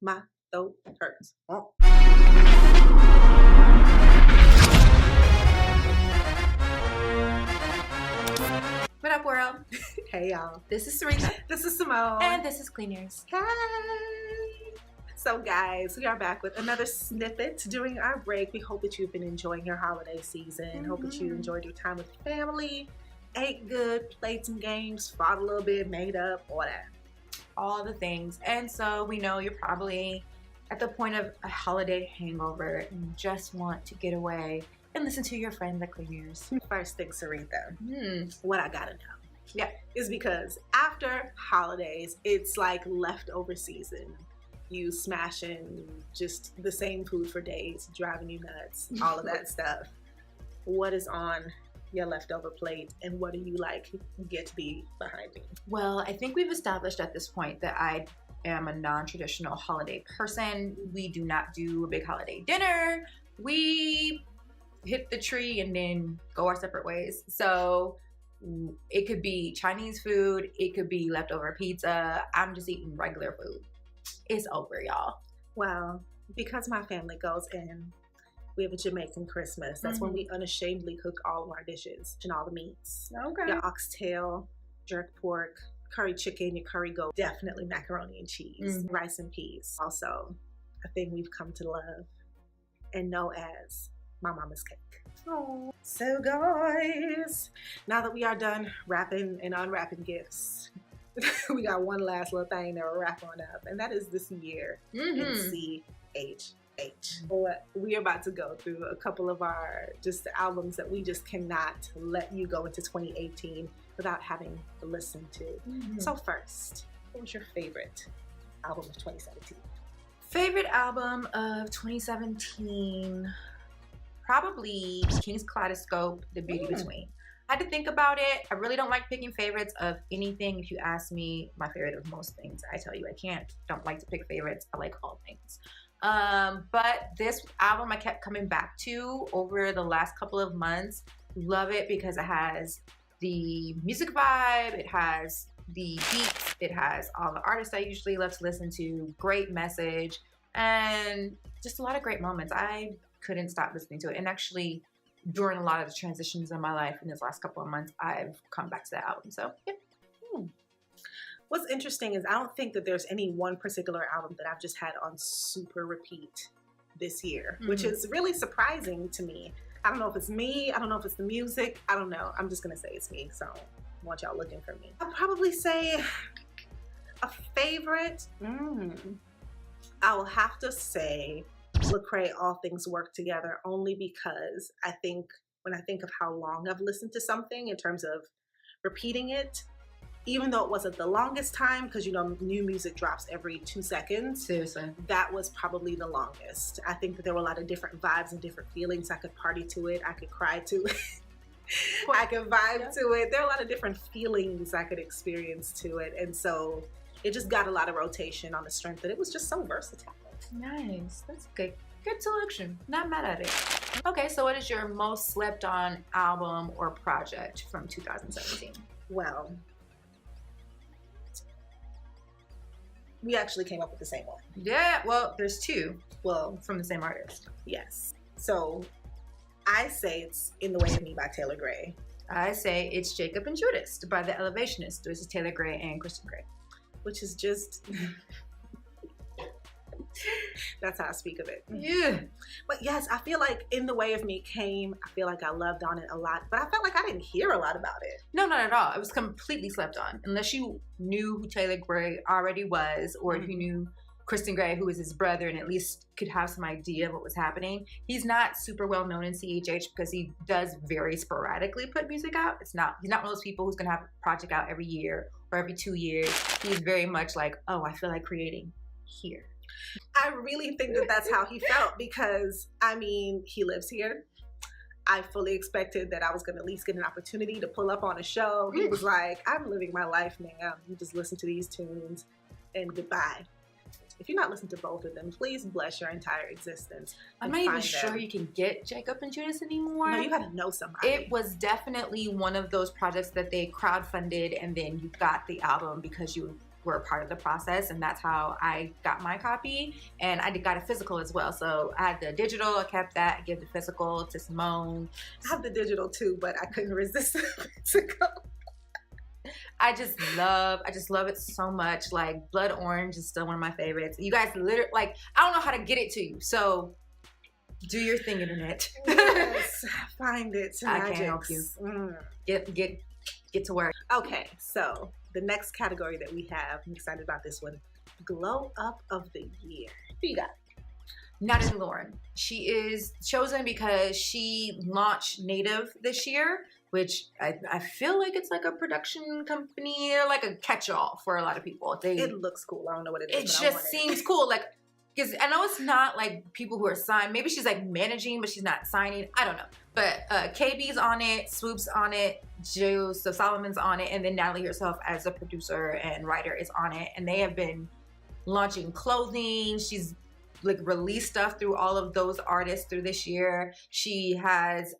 My throat hurts. Oh. What up, world? Hey, y'all. This is Serena. This is Simone. And this is Clean Ears. Hey. So, guys, we are back with another snippet during our break. We hope that you've been enjoying your holiday season. Hope that you enjoyed your time with family, ate good, played some games, fought a little bit, made up, all that. All the things. And so we know you're probably at the point of a holiday hangover and just want to get away and listen to your friends at Clean Ears. First thing, Sarita, what I gotta know is because after holidays, it's like leftover season. You smashing just the same food for days, driving you nuts, all of that stuff. What is on your leftover plate, and what do you like get to be behind me? Well, I think we've established at this point that I am a non-traditional holiday person. We do not do a big holiday dinner. We hit the tree and then go our separate ways. So it could be Chinese food, it could be leftover pizza. I'm just eating regular food. It's over, y'all. Well, because my family goes in, we have a Jamaican Christmas. That's when we unashamedly cook all of our dishes and all the meats. Okay. Your oxtail, jerk pork, curry chicken, your curry goat, definitely macaroni and cheese, rice and peas. Also, a thing we've come to love and know as my mama's cake. Oh. So guys, now that we are done wrapping and unwrapping gifts, we got one last little thing that we're wrapping up, and that is this year in CHH. We are about to go through a couple of our just albums that we just cannot let you go into 2018 without having to listen to. So first, what was your favorite album of 2017? Favorite album of 2017, probably King's Kalidescope, The Beauty Between. I had to think about it. I really don't like picking favorites of anything. If you ask me my favorite of most things, I tell you I don't like to pick favorites. I like all things. But this album I kept coming back to over the last couple of months. Love it because it has the music vibe, it has the beats, it has all the artists I usually love to listen to, great message, and just a lot of great moments. I couldn't stop listening to it. And actually, during a lot of the transitions in my life in this last couple of months, I've come back to that album. So, yeah. What's interesting is I don't think that there's any one particular album that I've just had on super repeat this year, which is really surprising to me. I don't know if it's me. I don't know if it's the music. I don't know. I'm just going to say it's me. So I don't want y'all looking for me. I'll probably say a favorite. I will have to say Lecrae, All Things Work Together, only because I think when I think of how long I've listened to something in terms of repeating it, even though it wasn't the longest time, because you know new music drops every 2 seconds. Seriously. That was probably the longest. I think that there were a lot of different vibes and different feelings. I could party to it. I could cry to it. I could vibe to it. There are a lot of different feelings I could experience to it. And so it just got a lot of rotation on the strength that it was just so versatile. Nice. That's good. Good selection. Not mad at it. Okay, so what is your most slept on album or project from 2017? Well, we actually came up with the same one. Yeah, well, there's two. Well, from the same artist. Yes. So I say it's In the Way of Me by Taylor Gray. I say it's Jacob and Judas by The Elevationists. This is Taylor Gray and Kristen Gray. Which is just... That's how I speak of it. Yeah. But yes, I feel like In the Way of Me came. I feel like I loved on it a lot, but I felt like I didn't hear a lot about it. No, not at all. It was completely slept on. Unless you knew who Taylor Gray already was, or if you knew Kristen Gray, who was his brother, and at least could have some idea of what was happening. He's not super well known in CHH because he does very sporadically put music out. He's not one of those people who's gonna have a project out every year or every 2 years. He's very much like, oh, I feel like creating here. I really think that that's how he felt because, I mean, he lives here. I fully expected that I was going to at least get an opportunity to pull up on a show. He was like, I'm living my life now. You just listen to these tunes and goodbye. If you're not listening to both of them, please bless your entire existence. I'm not even sure you can get Jacob and Judas anymore. No, you gotta know somebody. It was definitely one of those projects that they crowdfunded and then you got the album because you were a part of the process, and that's how I got my copy. And I got a physical as well. So I had the digital, I kept that, I gave the physical to Simone. I have the digital too, but I couldn't resist the physical. I just love it so much. Like Blood Orange is still one of my favorites. You guys literally, like, I don't know how to get it to you. So do your thing, internet. Yes, find it. I can't help you. Get to work. Okay, so the next category that we have, I'm excited about this one. Glow Up of the Year. Who you got? Natalie Lauren. She is chosen because she launched Native this year, which I feel like it's like a production company or like a catch-all for a lot of people. It looks cool. I don't know what it is. It just seems cool. Like, because I know it's not like people who are signed. Maybe she's like managing, but she's not signing. I don't know. But KB's on it, Swoop's on it, Joseph Solomon's on it, and then Natalie herself as a producer and writer is on it. And they have been launching clothing. She's like released stuff through all of those artists through this year. She has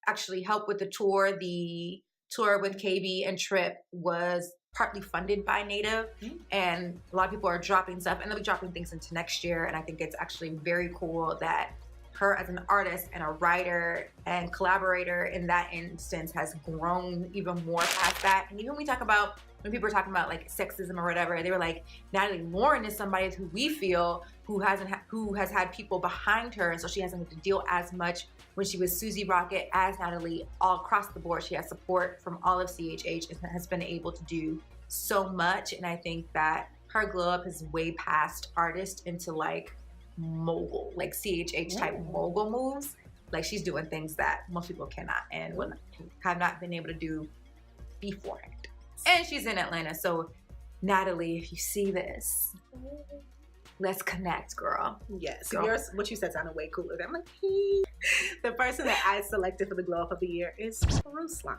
actually helped with the tour. The tour with KB and Trip was partly funded by Native, and a lot of people are dropping stuff, and they'll be dropping things into next year. And I think it's actually very cool that her as an artist and a writer and collaborator in that instance has grown even more past that. And even when people are talking about like sexism or whatever, they were like, Natalie Lauren is somebody who we feel who has had people behind her, and so she hasn't had to deal as much when she was Susie Rocket as Natalie. All across the board, she has support from all of CHH and has been able to do so much. And I think that her glow up is way past artist into like mogul, like CHH type mogul moves. Like she's doing things that most people cannot and have not been able to do beforehand. And she's in Atlanta, so Natalie, if you see this, let's connect, girl. Yes. Girl. What you said sounded way cooler. I'm like, hey. The person that I selected for the Glow Up of the Year is Ruslan.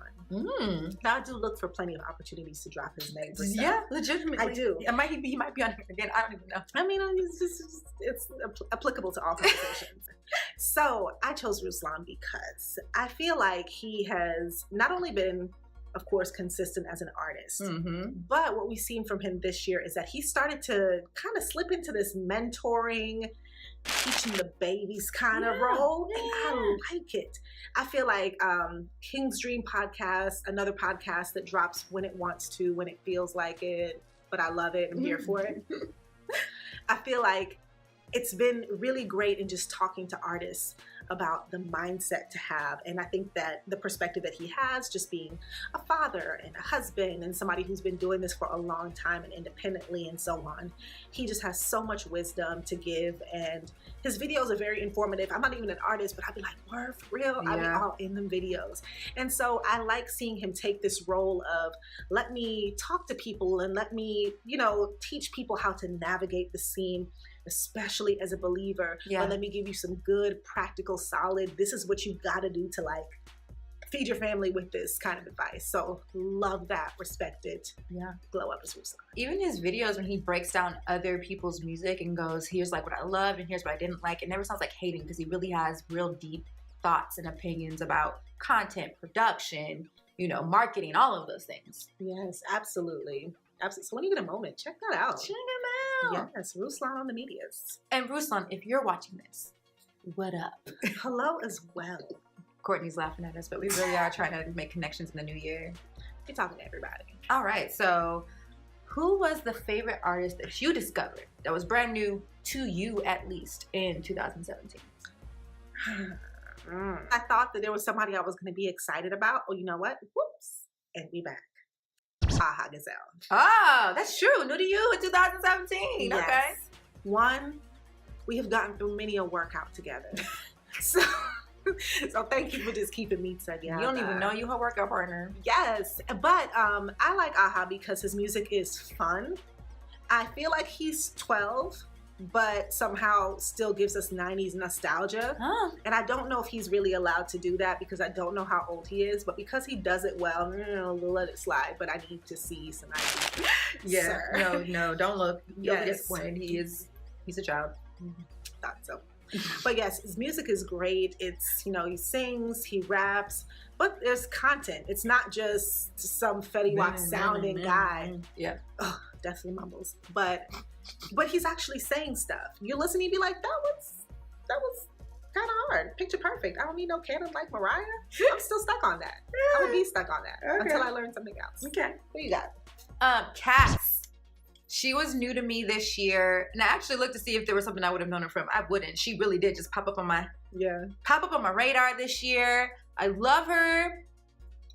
Now I do look for plenty of opportunities to drop his name. Yeah, legitimately. I do. He might be on here again. I don't even know. I mean, it's applicable to all conversations. So I chose Ruslan because I feel like he has not only been, of course, consistent as an artist, but what we've seen from him this year is that he started to kind of slip into this mentoring, teaching the babies kind of role, and I like it. I feel like King's Dream podcast, another podcast that drops when it wants to, when it feels like it, but I love it. I'm here for it. I feel like it's been really great in just talking to artists about the mindset to have. And I think that the perspective that he has, just being a father and a husband and somebody who's been doing this for a long time and independently and so on, he just has so much wisdom to give. And his videos are very informative. I'm not even an artist, but I'd be like, word, for real? I'd be all in them videos. And so I like seeing him take this role of, let me talk to people and let me, teach people how to navigate the scene, especially as a believer. Or let me give you some good, practical, solid, this is what you gotta do to like feed your family with this kind of advice. So love that, respect it. Glow Up is Ruslan. Even his videos when he breaks down other people's music and goes, here's like what I loved and here's what I didn't like, it never sounds like hating, because he really has real deep thoughts and opinions about content, production, marketing, all of those things. Yes, absolutely. Absolutely. So when you get a moment, check that out. Check him out. Yes, Ruslan on the medias. And Ruslan, if you're watching this, what up? Hello as well. Courtney's laughing at us, but we really are trying to make connections in the new year. You're talking to everybody. All right, so who was the favorite artist that you discovered that was brand new to you, at least, in 2017? I thought that there was somebody I was going to be excited about. Oh, you know what? Whoops. And we back. Aha Gazelle. Oh, that's true. New to you in 2017. Yes. Okay. One, we have gotten through many a workout together. So thank you for just keeping me together. You don't even know you her workout partner. Yes. But I like Aha because his music is fun. I feel like he's 12, but somehow still gives us 90s nostalgia. And I don't know if he's really allowed to do that because I don't know how old he is, but because he does it well, we'll let it slide, but I need to see some ideas. Yeah. No, don't look. You'll be disappointed. He's a child. Thought so. But yes, his music is great. It's, he sings, he raps, but there's content. It's not just some Fetty Wap sounding guy. Yeah. definitely mumbles. But he's actually saying stuff. You listen, and be like, that was kind of hard. Picture perfect. I don't need no canon like Mariah. I'm still stuck on that. I would be stuck on that until I learn something else. Okay. What you got? Cass. She was new to me this year, and I actually looked to see if there was something I would have known her from. I wouldn't. She really did just pop up on my radar this year. I love her.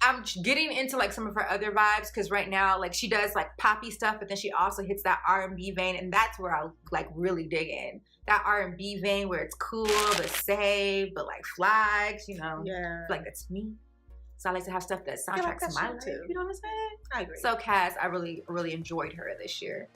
I'm getting into like some of her other vibes because right now, like she does like poppy stuff, but then she also hits that R&B vein, and that's where I like really dig in. That R&B vein where it's cool but safe, but like flags, you know. Yeah. Like that's me. So I like to have stuff that soundtracks my life. Too. You know what I'm saying? I agree. So Cass, I really enjoyed her this year.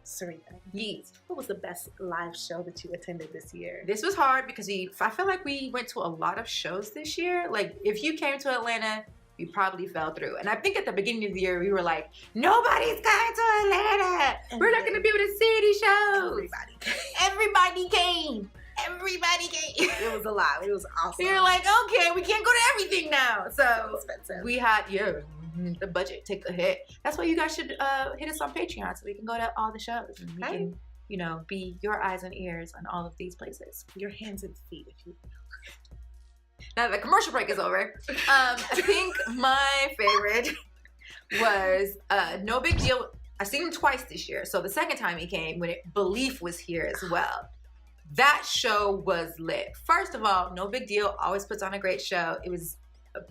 Serena. Yeet. What was the best live show that you attended this year? This was hard because I feel like we went to a lot of shows this year. Like if you came to Atlanta, we probably fell through. And I think at the beginning of the year, we were like, nobody's going to Atlanta. We're not going to be able to see these shows. Everybody came. It was a lot. It was awesome. We were like, okay, we can't go to everything now. So expensive. We had, the budget take a hit. That's why you guys should hit us on Patreon so we can go to all the shows. And we can, be your eyes and ears on all of these places. Your hands and feet, if you will. Now the commercial break is over. I think my favorite was No Big Deal. I've seen him twice this year. So the second time he came, when Belief was here as well. That show was lit. First of all, No Big Deal always puts on a great show. It was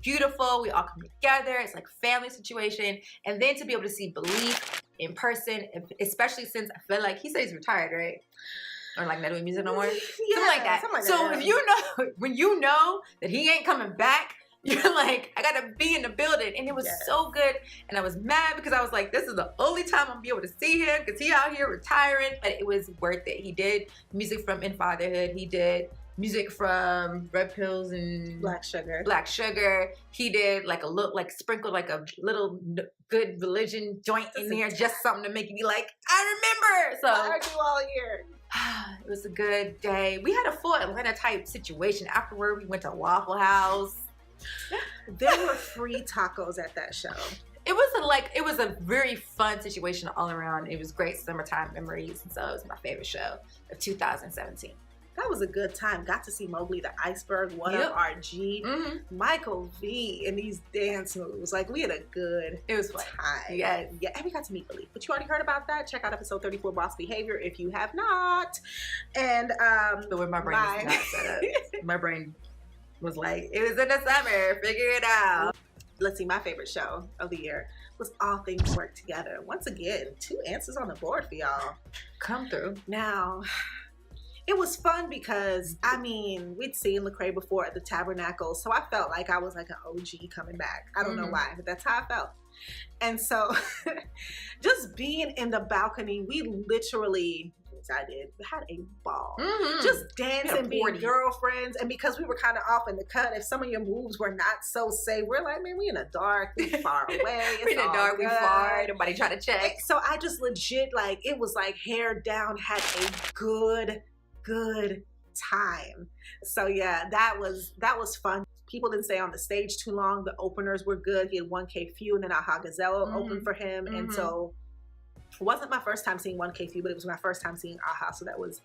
beautiful. We all come together. It's like a family situation. And then to be able to see Belief in person, especially since I feel like he said he's retired, right? Or like not doing music no more? Something like that. So if you know, when you know that he ain't coming back, you're like, I gotta be in the building. And it was so good. And I was mad because I was like, this is the only time I'm gonna be able to see him because he out here retiring. But it was worth it. He did music from In Fatherhood. He did music from Red Pills and Black Sugar. He did like sprinkled like a little Good Religion joint in there, just something to make you be like, I remember. So I heard you all year. It was a good day. We had a full Atlanta type situation. Afterward, we went to Waffle House. There were free tacos at that show. It was a very fun situation all around. It was great summertime memories, and so it was my favorite show of 2017. That was a good time. Got to see Mowgli the Iceberg, What Up RG, Michael V in these dance moves. Like we had a good time. Yeah, and we got to meet Belief. But you already heard about that. Check out episode 34, Boss Behavior, if you have not. And but where my brain is not set up. My brain was like, it was in the summer, figure it out. Let's see, my favorite show of the year was All Things Work Together. Once again, 2 answers on the board for y'all. Come through. Now, it was fun because, we'd seen Lecrae before at the Tabernacle, so I felt like I was like an OG coming back. I don't know why, but that's how I felt. And so, just being in the balcony, we literally... had a ball. Just dancing, being girlfriends. And because we were kind of off in the cut, if some of your moves were not so safe, we're like, man, we in the dark, we far away. We in the dark, we far, nobody trying to check. So I just legit, like, it was like hair down, had a good time. So yeah, that was fun. People didn't stay on the stage too long. The openers were good. He had 1K Few and then Aha Gazelle opened for him. And so it wasn't my first time seeing 1K Few, but it was my first time seeing Aha. So that was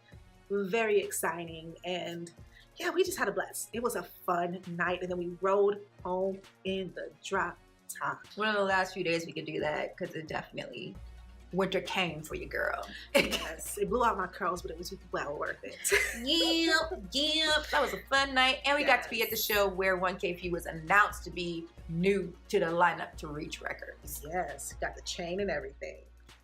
very exciting. And yeah, we just had a blast. It was a fun night. And then we rode home in the drop top. One of the last few days we could do that because it definitely, winter came for you, girl. Yes, it blew out my curls, but it was well worth it. Yep. That was a fun night. And we got to be at the show where 1K Few was announced to be new to the lineup to Reach Records. Yes, got the chain and everything.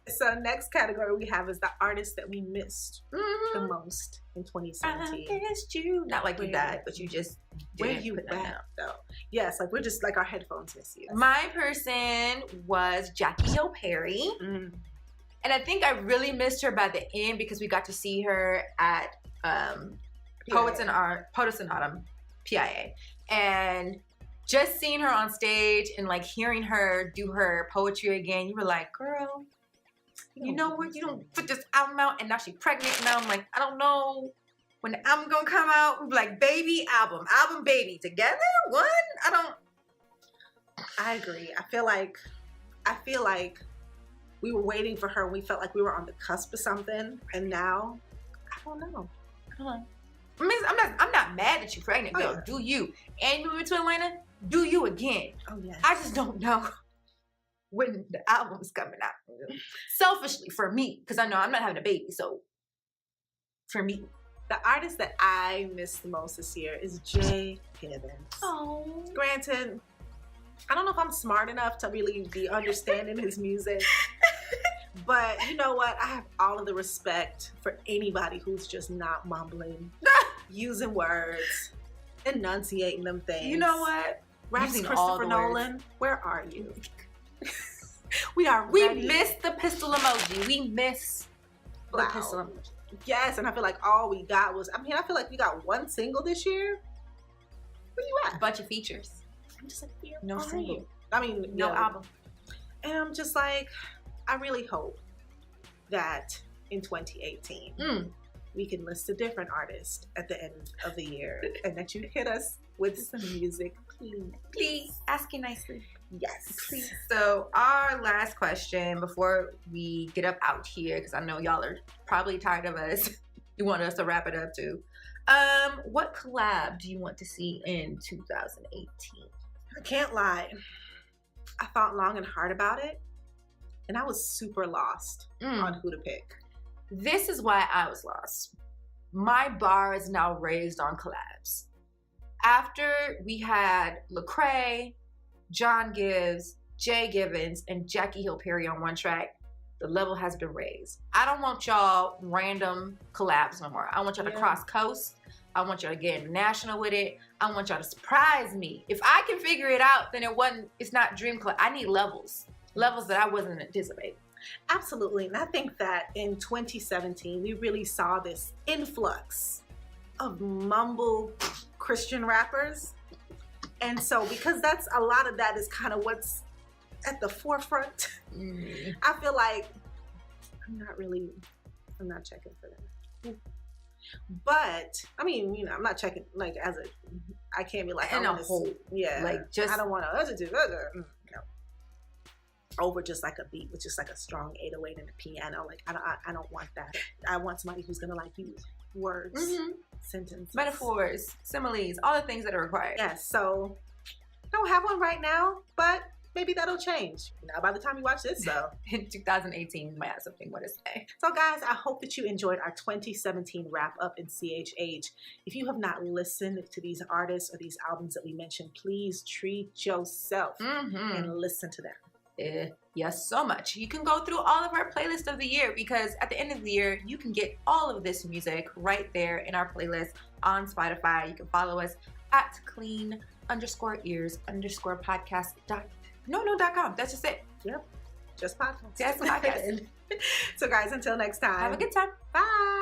So next category we have is the artist that we missed the most in 2017. I missed you. Not like you died, but you just didn't where you put that down. Though. Yes, like we're just like our headphones miss you. My person was Jackie Hill Perry. And I think I really missed her by the end because we got to see her at Poets in Autumn, PIA. And just seeing her on stage and like hearing her do her poetry again, you were like, girl, you know what? You don't put this album out and now she's pregnant. And now I'm like, I don't know when the album gonna come out. We're like, baby, album, baby, together? What? I agree. I feel like we were waiting for her. We felt like we were on the cusp of something. And now, I don't know. I mean, I'm not mad that you're pregnant, girl. Yeah. Do you? And moving to Atlanta, do you again. Oh, yes. I just don't know when the album's coming out. Selfishly, for me, because I know I'm not having a baby, so for me. The artist that I miss the most this year is Jay Gibbons. Oh. Granted, I don't know if I'm smart enough to really be understanding his music. But you know what? I have all of the respect for anybody who's just not mumbling, using words, enunciating them things. You know what? Raps Using Christopher Nolan, words. where are you? We ready. missed the pistol emoji. We miss Wow. the pistol emoji. Yes, and I feel like all we got was, I feel like we got one single this year. Where you at? A bunch of features. I'm just like, where No are single. you? No yeah. album. And I'm just like, I really hope that in 2018, we can list a different artist at the end of the year and that you hit us with some music, please. Please, ask it nicely. Yes. Please. So our last question before we get up out here, because I know y'all are probably tired of us. You want us to wrap it up too. What collab do you want to see in 2018? I can't lie. I thought long and hard about it, and I was super lost on who to pick. This is why I was lost. My bar is now raised on collabs. After we had Lecrae, John Gibbs, Jay Gibbons, and Jackie Hill Perry on one track, the level has been raised. I don't want y'all random collabs no more. I want y'all to cross coast. I want y'all to get international with it. I want y'all to surprise me. If I can figure it out, then it's not dream collab. I need levels that I wasn't anticipating. Absolutely. And I think that in 2017, we really saw this influx of mumble Christian rappers. And so because that's a lot of that is kind of what's at the forefront, I feel like I'm not checking for that. But I mean, I'm not checking like I can't be like in a whole, like just I don't want to no, over just like a beat with just like a strong 808 and a piano. Like I don't want that. I want somebody who's gonna like use words, sentences, metaphors, similes, all the things that are required. Yes. So I don't have one right now, but maybe that'll change. Now, by the time you watch this, so in 2018, we might have something more to say. So, guys, I hope that you enjoyed our 2017 wrap up in CHH. If you have not listened to these artists or these albums that we mentioned, please treat yourself and listen to them. Yes, so much. You can go through all of our playlists of the year because at the end of the year, you can get all of this music right there in our playlist on Spotify. You can follow us at clean_ears_podcast.com. That's just it. Yep. Just podcast. Just podcast. So guys, until next time. Have a good time. Bye.